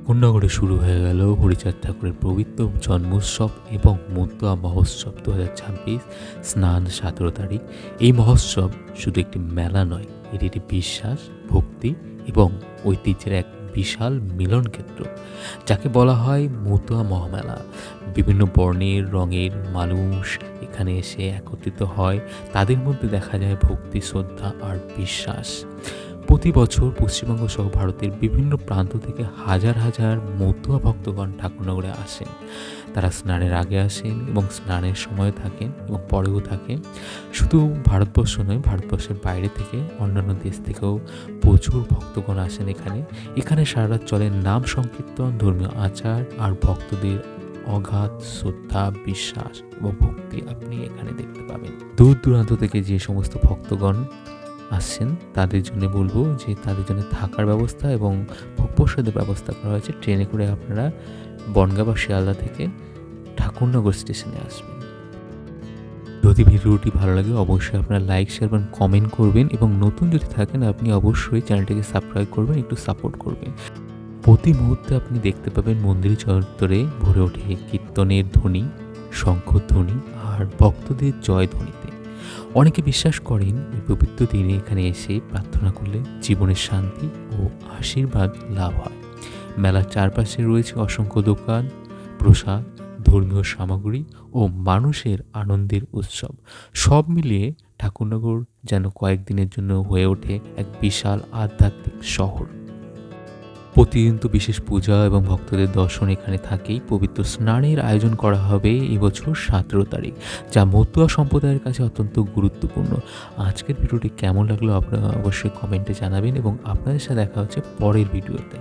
ঠাকুরনগরে শুরু হয়ে গেল হরিচাঁদ ঠাকুরের পবিত্র জন্মোৎসব এবং মতুয়া মহোৎসব 2026 স্নান 17 তারিখ। এই মহোৎসব শুধু একটি মেলা নয়, এটি একটি বিশ্বাস, ভক্তি এবং ঐতিহ্যের এক বিশাল মিলন ক্ষেত্র, যাকে বলা হয় মতুয়া মহামেলা। বিভিন্ন বর্ণের রঙের মানুষ এখানে এসে একত্রিত হয়, তাদের মধ্যে দেখা যায় ভক্তি, শ্রদ্ধা আর বিশ্বাস। প্রতি বছর পশ্চিমবঙ্গ সহ ভারতের বিভিন্ন প্রান্ত থেকে হাজার হাজার মতুয়া ভক্তগণ ঠাকুরনগরে আসেন। তারা স্নানের আগে আসেন এবং স্নানের সময় থাকেন এবং পরেও থাকেন। শুধু ভারতবর্ষ নয়, ভারতবর্ষের বাইরে থেকে অন্যান্য দেশ থেকেও প্রচুর ভক্তগণ আসেন এখানে সারা রাত চলে নাম সংকীর্তন, ধর্মীয় আচার আর ভক্তদের অগাধ শ্রদ্ধা, বিশ্বাস এবং ভক্তি আপনি এখানে দেখতে পাবেন। দূর দূরান্ত থেকে যে সমস্ত ভক্তগণ আসছেন তাদের জন্য বলবো যে তাদের জন্য থাকার ব্যবস্থা এবং ভোগ প্রসাদের ব্যবস্থা করা হয়েছে। ট্রেনে করে আপনারা বনগাঁ বা শিয়ালদা থেকে ঠাকুরনগর স্টেশনে আসবেন। যদি ভিডিওটি ভালো লাগে অবশ্যই আপনারা লাইক, শেয়ার এবং কমেন্ট করবেন, এবং নতুন যদি থাকেন আপনি অবশ্যই চ্যানেলটিকে সাবস্ক্রাইব করবেন, একটু সাপোর্ট করবেন। প্রতি মুহূর্তে আপনি দেখতে পাবেন মন্দির চত্বরে ভরে ওঠে কীর্তনের ধ্বনি, শঙ্খধ্বনি আর ভক্তদের জয় ধ্বনিতে। অনেকে বিশ্বাস করেন এই পবিত্র দিনে এখানে এসে প্রার্থনা করলে জীবনের শান্তি ও আশীর্বাদ লাভ হয়। মেলার চারপাশে রয়েছে অসংখ্য দোকান, প্রসাদ, ধর্মীয় সামগ্রী ও মানুষের আনন্দের উৎসব। সব মিলিয়ে ঠাকুরনগর যেন কয়েকদিনের জন্য হয়ে ওঠে এক বিশাল আধ্যাত্মিক শহর। প্রতিদিন তো বিশেষ পূজা এবং ভক্তদের দর্শন এখানে থাকেই। পবিত্র স্নানের আয়োজন করা হবে এবছর 17 তারিখ, যা মতুয়া সম্প্রদায়ের কাছে অত্যন্ত গুরুত্বপূর্ণ। আজকের ভিডিওটি কেমন লাগলো আপনারা অবশ্যই কমেন্টে জানাবেন, এবং আপনাদের সাথে দেখা হচ্ছে পরের ভিডিওতে।